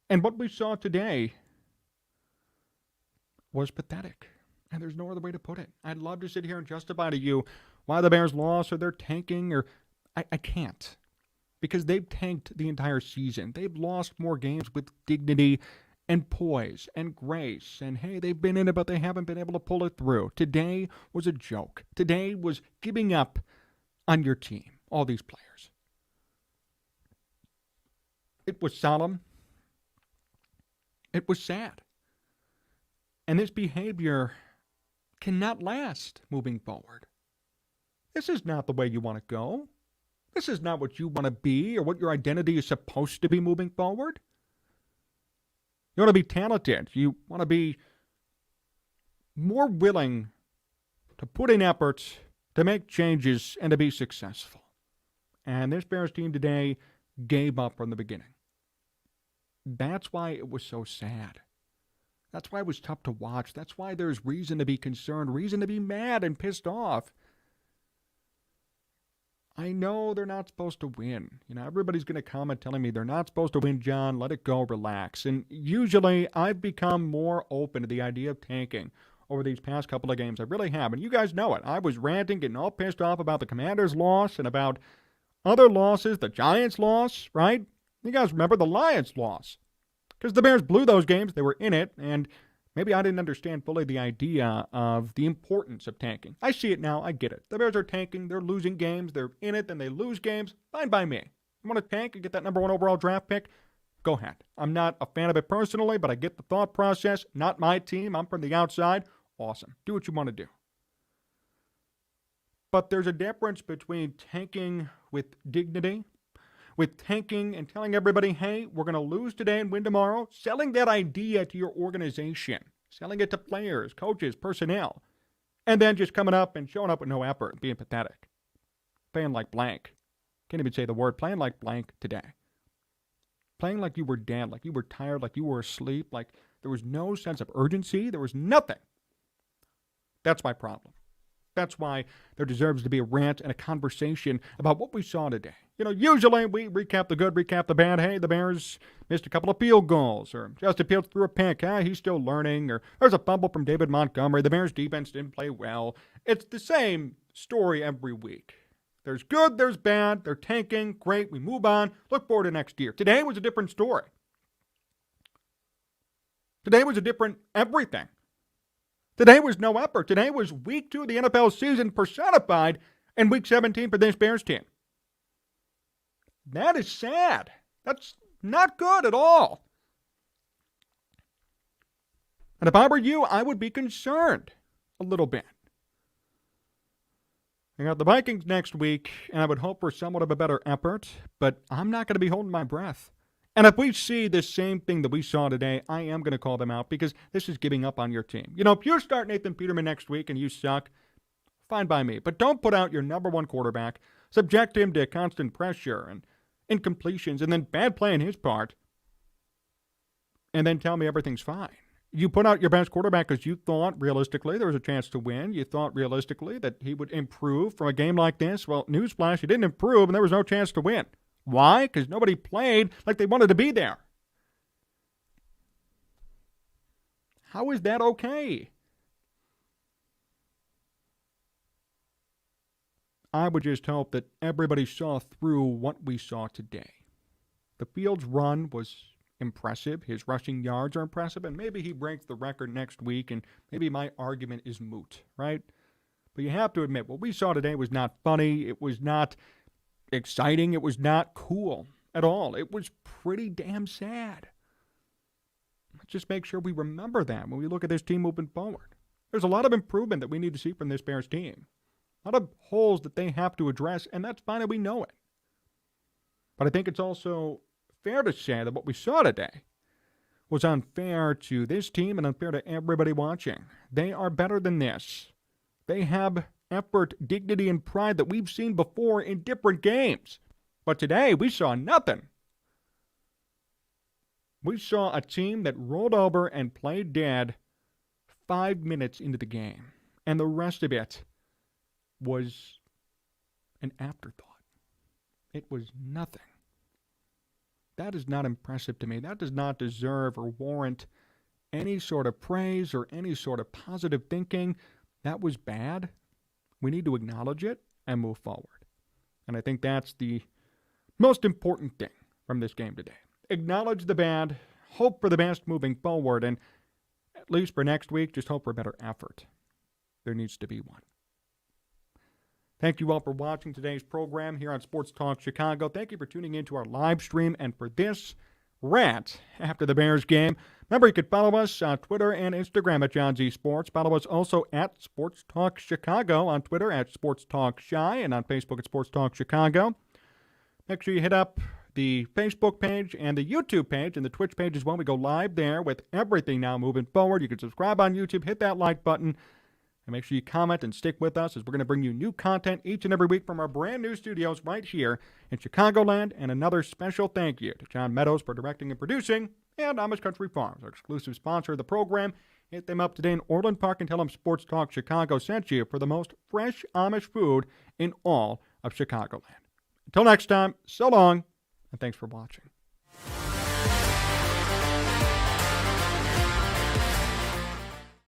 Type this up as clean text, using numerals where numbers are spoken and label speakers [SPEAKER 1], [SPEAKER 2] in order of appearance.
[SPEAKER 1] And what we saw today was pathetic. And there's no other way to put it. I'd love to sit here and justify to you why the Bears lost or they're tanking or I can't. Because they've tanked the entire season. They've lost more games with dignity and poise and grace. And hey, they've been in it, but they haven't been able to pull it through. Today was a joke. Today was giving up on your team, all these players. It was solemn. It was sad. And this behavior cannot last moving forward. This is not the way you want to go. This is not what you want to be or what your identity is supposed to be moving forward. You want to be talented. You want to be more willing to put in efforts, to make changes, and to be successful. And this Bears team today gave up from the beginning. That's why it was so sad. That's why it was tough to watch. That's why there's reason to be concerned, reason to be mad and pissed off. I know they're not supposed to win. Everybody's going to comment telling me they're not supposed to win, John. Let it go, relax. And usually I've become more open to the idea of tanking over these past couple of games. I really have. And you guys know it. I was ranting, getting all pissed off about the Commanders' loss and about other losses, the Giants' loss, right? You guys remember the Lions' loss. Because the Bears blew those games. They were in it. And maybe I didn't understand fully the idea of the importance of tanking. I see it now. I get it. The Bears are tanking. They're losing games. They're in it, then they lose games. Fine by me. You want to tank and get that number 1 overall draft pick? Go ahead. I'm not a fan of it personally, but I get the thought process. Not my team. I'm from the outside. Awesome. Do what you want to do. But there's a difference between tanking with dignity, with tanking and telling everybody, hey, we're going to lose today and win tomorrow, selling that idea to your organization, selling it to players, coaches, personnel, and then just coming up and showing up with no effort and being pathetic. Playing like blank. Can't even say the word. Playing like blank today. Playing like you were dead, like you were tired, like you were asleep, like there was no sense of urgency. There was nothing. That's my problem. That's why there deserves to be a rant and a conversation about what we saw today. Usually we recap the good, recap the bad. Hey, the Bears missed a couple of field goals, or Justin Fields threw a pick. He's still learning, or there's a fumble from David Montgomery. The Bears defense didn't play well. It's the same story every week. There's good, there's bad. They're tanking. Great, we move on. Look forward to next year. Today was a different story. Today was a different everything. Today was no effort. Today was week 2 of the NFL season personified in week 17 for this Bears team. That is sad. That's not good at all. And if I were you, I would be concerned a little bit. I got the Vikings next week, and I would hope for somewhat of a better effort, but I'm not going to be holding my breath. And if we see the same thing that we saw today, I am going to call them out because this is giving up on your team. If you start Nathan Peterman next week and you suck, fine by me. But don't put out your number 1 quarterback, subject him to constant pressure and incompletions, and then bad play on his part, and then tell me everything's fine. You put out your best quarterback because you thought realistically there was a chance to win. You thought realistically that he would improve from a game like this. Well, newsflash, he didn't improve, and there was no chance to win. Why? Because nobody played like they wanted to be there. How is that okay? I would just hope that everybody saw through what we saw today. The Fields run was impressive. His rushing yards are impressive, and maybe he breaks the record next week, and maybe my argument is moot, right? But you have to admit, what we saw today was not funny. It was not exciting. It was not cool at all. It was pretty damn sad. Let's just make sure we remember that when we look at this team moving forward. There's a lot of improvement that we need to see from this Bears team. A lot of holes that they have to address, and that's fine, and we know it. But I think it's also fair to say that what we saw today was unfair to this team and unfair to everybody watching. They are better than this. They have effort, dignity, and pride that we've seen before in different games. But today, we saw nothing. We saw a team that rolled over and played dead 5 minutes into the game. And the rest of it was an afterthought. It was nothing. That is not impressive to me. That does not deserve or warrant any sort of praise or any sort of positive thinking. That was bad. We need to acknowledge it and move forward. And I think that's the most important thing from this game today. Acknowledge the bad, hope for the best moving forward, and at least for next week, just hope for a better effort. There needs to be one. Thank you all for watching today's program here on Sports Talk Chicago. Thank you for tuning in to our live stream and for this rant after the Bears game. Remember, you can follow us on Twitter and Instagram at Jon Z Sports. Follow us also at Sports Talk Chicago on Twitter at Sports Talk Chi and on Facebook at Sports Talk Chicago. Make sure you hit up the Facebook page and the YouTube page and the Twitch page as well. We go live there with everything now moving forward. You can subscribe on YouTube, hit that like button, and make sure you comment and stick with us as we're going to bring you new content each and every week from our brand new studios right here in Chicagoland. And another special thank you to John Meadows for directing and producing, and Amish Country Farms, our exclusive sponsor of the program. Hit them up today in Orland Park and tell them Sports Talk Chicago sent you for the most fresh Amish food in all of Chicagoland. Until next time, so long, and thanks for watching.